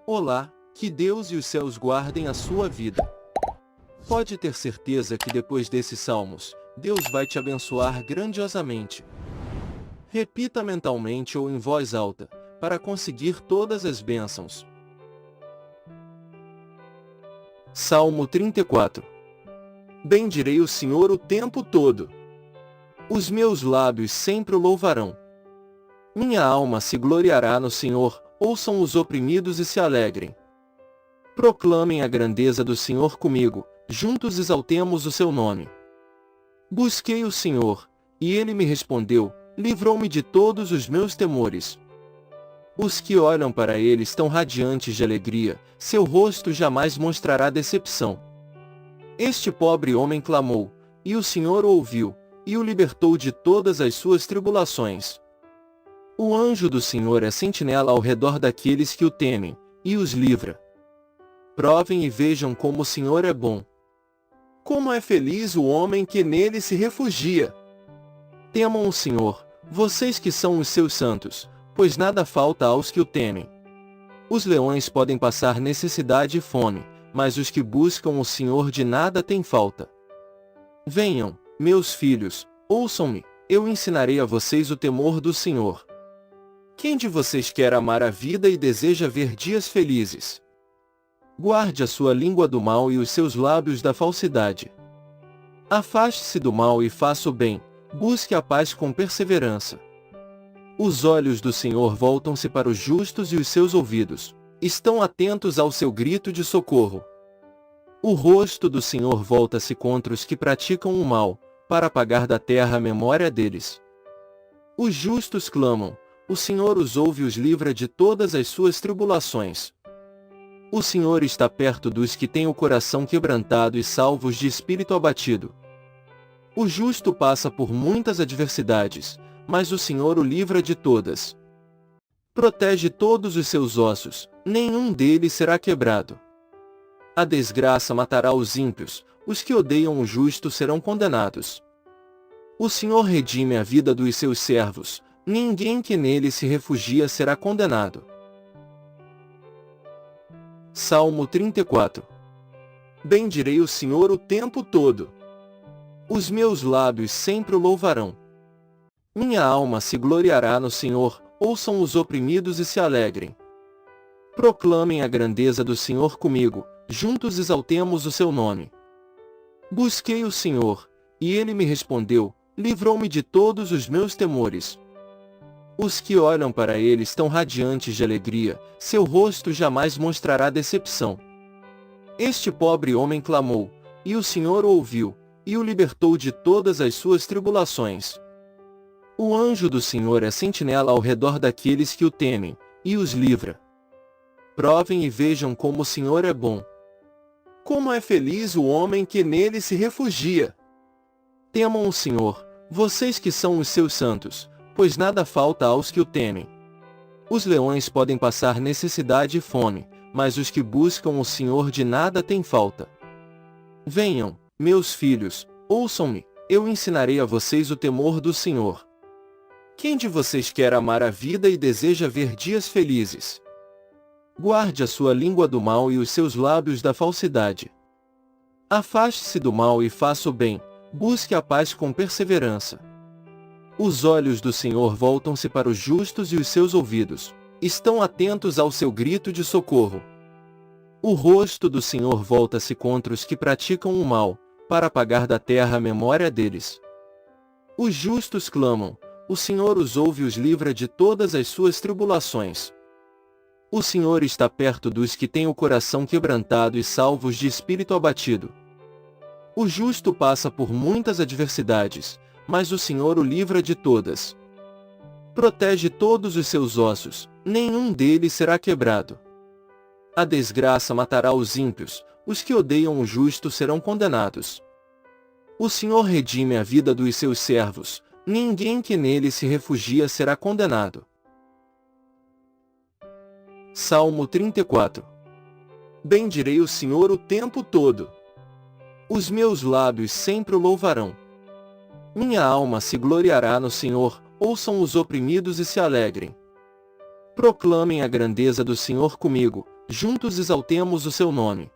Olá, que Deus e os céus guardem a sua vida. Pode ter certeza que depois desses salmos, Deus vai te abençoar grandiosamente. Repita mentalmente ou em voz alta, para conseguir todas as bênçãos. Salmo 34. Bendirei o Senhor o tempo todo. Os meus lábios sempre o louvarão. Minha alma se gloriará no Senhor, ouçam os oprimidos e se alegrem. Proclamem a grandeza do Senhor comigo, juntos exaltemos o seu nome. Busquei o Senhor, e ele me respondeu, livrou-me de todos os meus temores. Os que olham para ele estão radiantes de alegria, seu rosto jamais mostrará decepção. Este pobre homem clamou, e o Senhor o ouviu, e o libertou de todas as suas tribulações. O anjo do Senhor é sentinela ao redor daqueles que o temem, e os livra. Provem e vejam como o Senhor é bom. Como é feliz o homem que nele se refugia. Temam o Senhor, vocês que são os seus santos, pois nada falta aos que o temem. Os leões podem passar necessidade e fome, mas os que buscam o Senhor de nada têm falta. Venham, meus filhos, ouçam-me, eu ensinarei a vocês o temor do Senhor. Quem de vocês quer amar a vida e deseja ver dias felizes? Guarde a sua língua do mal e os seus lábios da falsidade. Afaste-se do mal e faça o bem, busque a paz com perseverança. Os olhos do Senhor voltam-se para os justos e os seus ouvidos estão atentos ao seu grito de socorro. O rosto do Senhor volta-se contra os que praticam o mal, para apagar da terra a memória deles. Os justos clamam, o Senhor os ouve e os livra de todas as suas tribulações. O Senhor está perto dos que têm o coração quebrantado e salvos de espírito abatido. O justo passa por muitas adversidades, mas o Senhor o livra de todas. Protege todos os seus ossos, nenhum deles será quebrado. A desgraça matará os ímpios, os que odeiam o justo serão condenados. O Senhor redime a vida dos seus servos, ninguém que nele se refugia será condenado. Salmo 34. Bendirei o Senhor o tempo todo. Os meus lábios sempre o louvarão. Minha alma se gloriará no Senhor, ouçam os oprimidos e se alegrem. Proclamem a grandeza do Senhor comigo, juntos exaltemos o seu nome. Busquei o Senhor, e ele me respondeu, livrou-me de todos os meus temores. Os que olham para ele estão radiantes de alegria, seu rosto jamais mostrará decepção. Este pobre homem clamou, e o Senhor o ouviu, e o libertou de todas as suas tribulações. O anjo do Senhor é sentinela ao redor daqueles que o temem, e os livra. Provem e vejam como o Senhor é bom. Como é feliz o homem que nele se refugia. Temam o Senhor, vocês que são os seus santos, pois nada falta aos que o temem. Os leões podem passar necessidade e fome, mas os que buscam o Senhor de nada têm falta. Venham, meus filhos, ouçam-me, eu ensinarei a vocês o temor do Senhor. Quem de vocês quer amar a vida e deseja ver dias felizes? Guarde a sua língua do mal e os seus lábios da falsidade. Afaste-se do mal e faça o bem, busque a paz com perseverança. Os olhos do Senhor voltam-se para os justos e os seus ouvidos estão atentos ao seu grito de socorro. O rosto do Senhor volta-se contra os que praticam o mal, para apagar da terra a memória deles. Os justos clamam, o Senhor os ouve e os livra de todas as suas tribulações. O Senhor está perto dos que têm o coração quebrantado e salvos de espírito abatido. O justo passa por muitas adversidades, mas o Senhor o livra de todas. Protege todos os seus ossos, nenhum deles será quebrado. A desgraça matará os ímpios, os que odeiam o justo serão condenados. O Senhor redime a vida dos seus servos, ninguém que nele se refugia será condenado. Salmo 34. Bendirei o Senhor o tempo todo. Os meus lábios sempre o louvarão. Minha alma se gloriará no Senhor, ouçam os oprimidos e se alegrem. Proclamem a grandeza do Senhor comigo, juntos exaltemos o seu nome.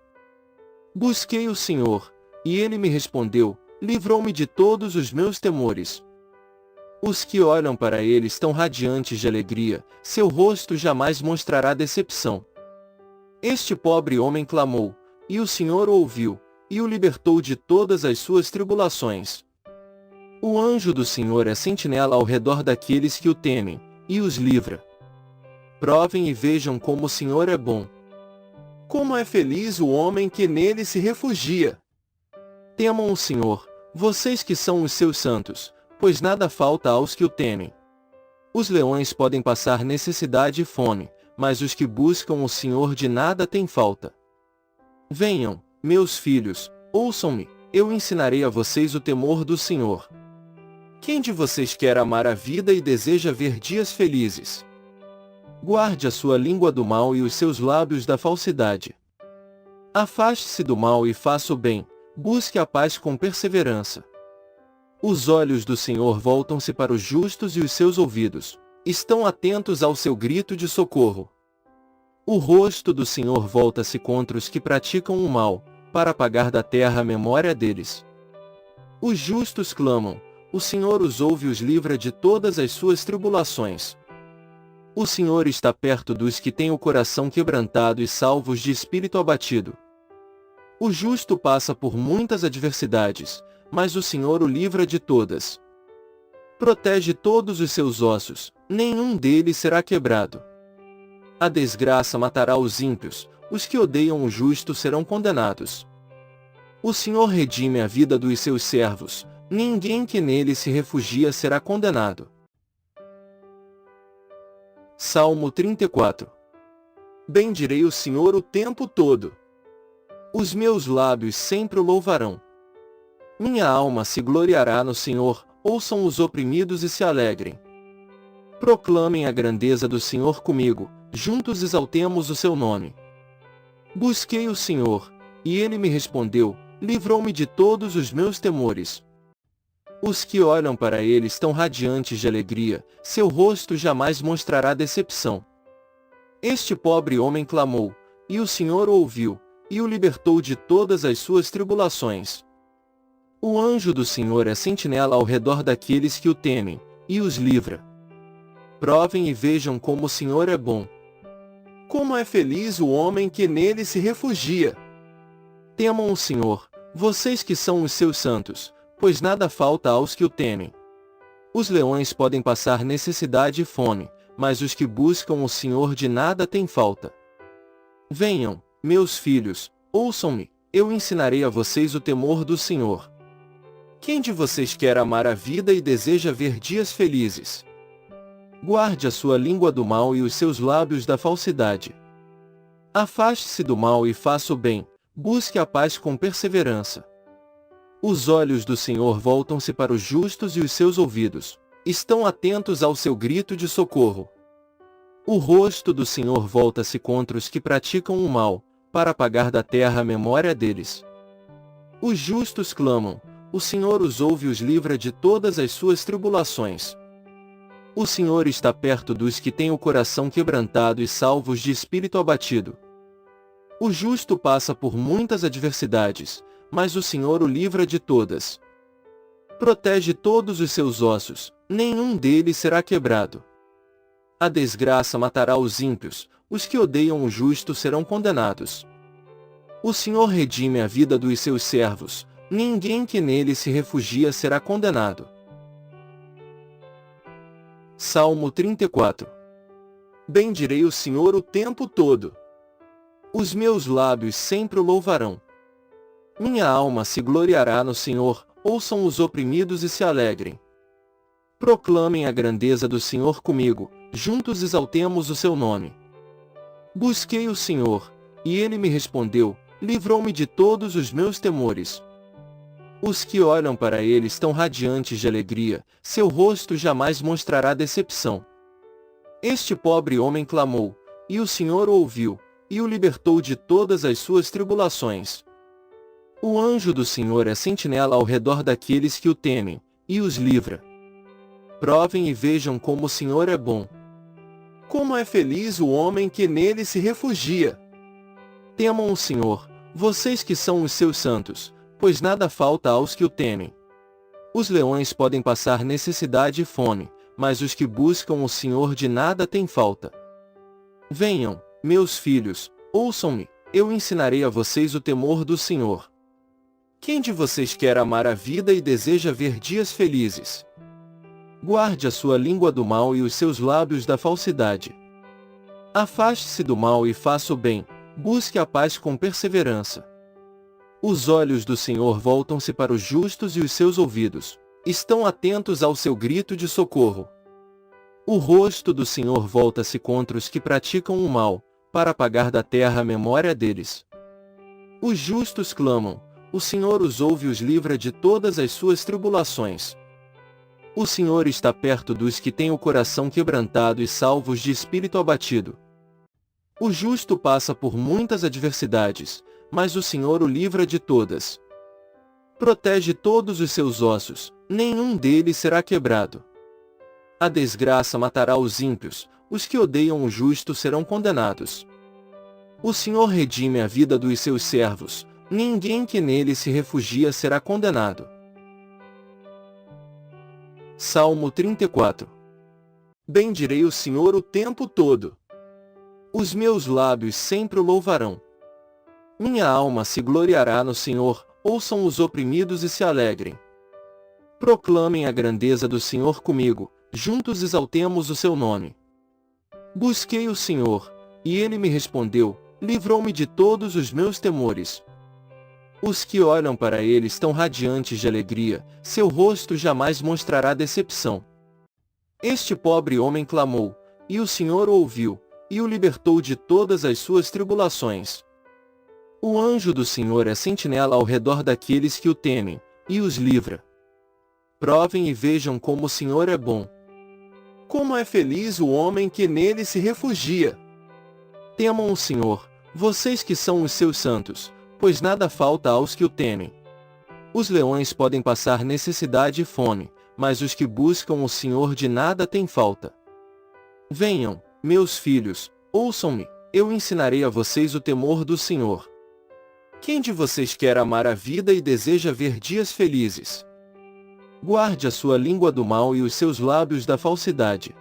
Busquei o Senhor, e ele me respondeu, livrou-me de todos os meus temores. Os que olham para ele estão radiantes de alegria, seu rosto jamais mostrará decepção. Este pobre homem clamou, e o Senhor o ouviu, e o libertou de todas as suas tribulações. O anjo do Senhor é sentinela ao redor daqueles que o temem, e os livra. Provem e vejam como o Senhor é bom. Como é feliz o homem que nele se refugia. Temam o Senhor, vocês que são os seus santos, pois nada falta aos que o temem. Os leões podem passar necessidade e fome, mas os que buscam o Senhor de nada têm falta. Venham, meus filhos, ouçam-me, eu ensinarei a vocês o temor do Senhor. Quem de vocês quer amar a vida e deseja ver dias felizes? Guarde a sua língua do mal e os seus lábios da falsidade. Afaste-se do mal e faça o bem, busque a paz com perseverança. Os olhos do Senhor voltam-se para os justos e os seus ouvidos estão atentos ao seu grito de socorro. O rosto do Senhor volta-se contra os que praticam o mal, para apagar da terra a memória deles. Os justos clamam, o Senhor os ouve e os livra de todas as suas tribulações. O Senhor está perto dos que têm o coração quebrantado e salvos de espírito abatido. O justo passa por muitas adversidades, mas o Senhor o livra de todas. Protege todos os seus ossos, nenhum deles será quebrado. A desgraça matará os ímpios, os que odeiam o justo serão condenados. O Senhor redime a vida dos seus servos, ninguém que nele se refugia será condenado. Salmo 34. Bendirei o Senhor o tempo todo. Os meus lábios sempre o louvarão. Minha alma se gloriará no Senhor, ouçam os oprimidos e se alegrem. Proclamem a grandeza do Senhor comigo, juntos exaltemos o seu nome. Busquei o Senhor, e ele me respondeu, livrou-me de todos os meus temores. Os que olham para ele estão radiantes de alegria, seu rosto jamais mostrará decepção. Este pobre homem clamou, e o Senhor o ouviu, e o libertou de todas as suas tribulações. O anjo do Senhor é sentinela ao redor daqueles que o temem, e os livra. Provem e vejam como o Senhor é bom. Como é feliz o homem que nele se refugia. Temam o Senhor, vocês que são os seus santos, pois nada falta aos que o temem. Os leões podem passar necessidade e fome, mas os que buscam o Senhor de nada têm falta. Venham, meus filhos, ouçam-me, eu ensinarei a vocês o temor do Senhor. Quem de vocês quer amar a vida e deseja ver dias felizes? Guarde a sua língua do mal e os seus lábios da falsidade. Afaste-se do mal e faça o bem, busque a paz com perseverança. Os olhos do Senhor voltam-se para os justos e os seus ouvidos estão atentos ao seu grito de socorro. O rosto do Senhor volta-se contra os que praticam o mal, para apagar da terra a memória deles. Os justos clamam, o Senhor os ouve e os livra de todas as suas tribulações. O Senhor está perto dos que têm o coração quebrantado e salvos de espírito abatido. O justo passa por muitas adversidades, mas o Senhor o livra de todas. Protege todos os seus ossos, nenhum deles será quebrado. A desgraça matará os ímpios, os que odeiam o justo serão condenados. O Senhor redime a vida dos seus servos, ninguém que nele se refugia será condenado. Salmo 34. Bendirei o Senhor o tempo todo. Os meus lábios sempre o louvarão. Minha alma se gloriará no Senhor, ouçam os oprimidos e se alegrem. Proclamem a grandeza do Senhor comigo, juntos exaltemos o seu nome. Busquei o Senhor, e ele me respondeu, livrou-me de todos os meus temores. Os que olham para ele estão radiantes de alegria, seu rosto jamais mostrará decepção. Este pobre homem clamou, e o Senhor o ouviu, e o libertou de todas as suas tribulações. O anjo do Senhor é sentinela ao redor daqueles que o temem, e os livra. Provem e vejam como o Senhor é bom. Como é feliz o homem que nele se refugia! Temam o Senhor, vocês que são os seus santos, pois nada falta aos que o temem. Os leões podem passar necessidade e fome, mas os que buscam o Senhor de nada têm falta. Venham, meus filhos, ouçam-me, eu ensinarei a vocês o temor do Senhor. Quem de vocês quer amar a vida e deseja ver dias felizes? Guarde a sua língua do mal e os seus lábios da falsidade. Afaste-se do mal e faça o bem, busque a paz com perseverança. Os olhos do Senhor voltam-se para os justos e os seus ouvidos estão atentos ao seu grito de socorro. O rosto do Senhor volta-se contra os que praticam o mal, para apagar da terra a memória deles. Os justos clamam, o Senhor os ouve e os livra de todas as suas tribulações. O Senhor está perto dos que têm o coração quebrantado e salvos de espírito abatido. O justo passa por muitas adversidades, mas o Senhor o livra de todas. Protege todos os seus ossos, nenhum deles será quebrado. A desgraça matará os ímpios, os que odeiam o justo serão condenados. O Senhor redime a vida dos seus servos, ninguém que nele se refugia será condenado. Salmo 34. Bendirei o Senhor o tempo todo. Os meus lábios sempre o louvarão. Minha alma se gloriará no Senhor, ouçam os oprimidos e se alegrem. Proclamem a grandeza do Senhor comigo, juntos exaltemos o seu nome. Busquei o Senhor, e ele me respondeu, livrou-me de todos os meus temores. Os que olham para ele estão radiantes de alegria, seu rosto jamais mostrará decepção. Este pobre homem clamou, e o Senhor o ouviu, e o libertou de todas as suas tribulações. O anjo do Senhor é sentinela ao redor daqueles que o temem, e os livra. Provem e vejam como o Senhor é bom. Como é feliz o homem que nele se refugia! Temam o Senhor, vocês que são os seus santos, pois nada falta aos que o temem. Os leões podem passar necessidade e fome, mas os que buscam o Senhor de nada têm falta. Venham, meus filhos, ouçam-me, eu ensinarei a vocês o temor do Senhor. Quem de vocês quer amar a vida e deseja ver dias felizes? Guarde a sua língua do mal e os seus lábios da falsidade.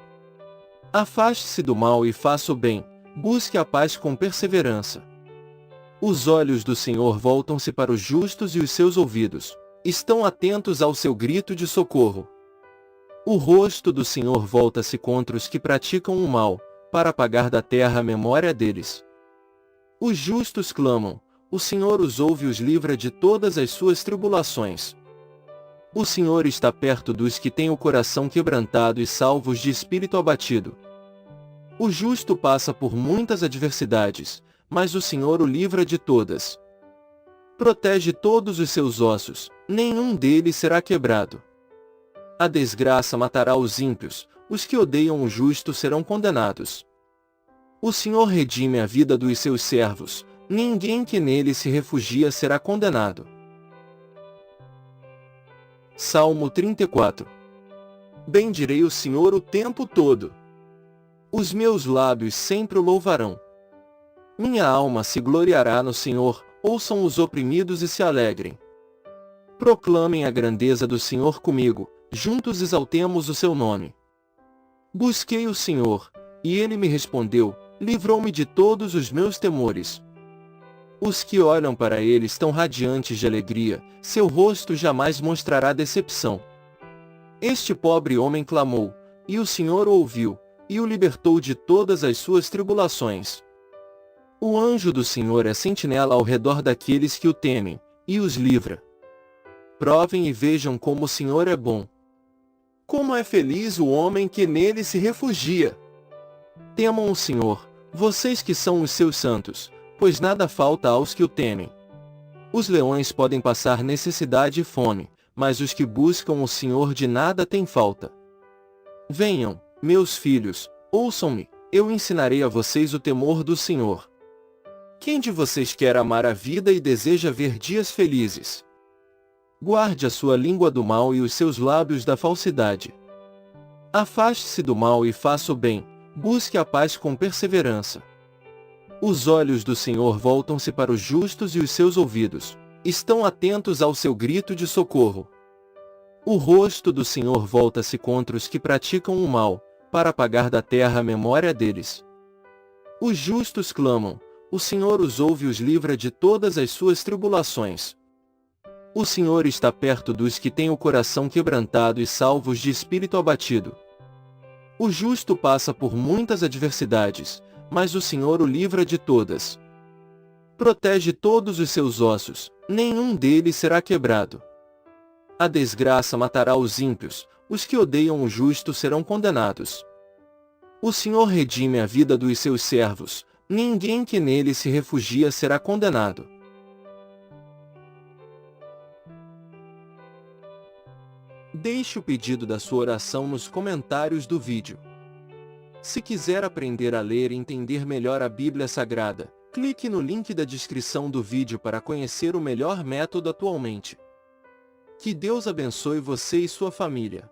Afaste-se do mal e faça o bem, busque a paz com perseverança. Os olhos do Senhor voltam-se para os justos e os seus ouvidos estão atentos ao seu grito de socorro. O rosto do Senhor volta-se contra os que praticam o mal, para apagar da terra a memória deles. Os justos clamam, o Senhor os ouve e os livra de todas as suas tribulações. O Senhor está perto dos que têm o coração quebrantado e salvos de espírito abatido. O justo passa por muitas adversidades, mas o Senhor o livra de todas. Protege todos os seus ossos, nenhum deles será quebrado. A desgraça matará os ímpios, os que odeiam o justo serão condenados. O Senhor redime a vida dos seus servos, ninguém que nele se refugia será condenado. Salmo 34. Bendirei o Senhor o tempo todo. Os meus lábios sempre o louvarão. Minha alma se gloriará no Senhor, ouçam os oprimidos e se alegrem. Proclamem a grandeza do Senhor comigo, juntos exaltemos o seu nome. Busquei o Senhor, e ele me respondeu, livrou-me de todos os meus temores. Os que olham para ele estão radiantes de alegria, seu rosto jamais mostrará decepção. Este pobre homem clamou, e o Senhor o ouviu, e o libertou de todas as suas tribulações. O anjo do Senhor é sentinela ao redor daqueles que o temem, e os livra. Provem e vejam como o Senhor é bom. Como é feliz o homem que nele se refugia! Temam o Senhor, vocês que são os seus santos, pois nada falta aos que o temem. Os leões podem passar necessidade e fome, mas os que buscam o Senhor de nada têm falta. Venham, meus filhos, ouçam-me, eu ensinarei a vocês o temor do Senhor. Quem de vocês quer amar a vida e deseja ver dias felizes? Guarde a sua língua do mal e os seus lábios da falsidade. Afaste-se do mal e faça o bem, Busque a paz com perseverança. Os olhos do Senhor voltam-se para os justos e os seus ouvidos estão atentos ao seu grito de socorro. O rosto do Senhor volta-se contra os que praticam o mal, para apagar da terra a memória deles. Os justos clamam, o Senhor os ouve e os livra de todas as suas tribulações. O Senhor está perto dos que têm o coração quebrantado e salvos de espírito abatido. O justo passa por muitas adversidades, mas o Senhor o livra de todas. Protege todos os seus ossos, nenhum deles será quebrado. A desgraça matará os ímpios, os que odeiam o justo serão condenados. O Senhor redime a vida dos seus servos, ninguém que nele se refugia será condenado. Deixe o pedido da sua oração nos comentários do vídeo. Se quiser aprender a ler e entender melhor a Bíblia Sagrada, clique no link da descrição do vídeo para conhecer o melhor método atualmente. Que Deus abençoe você e sua família.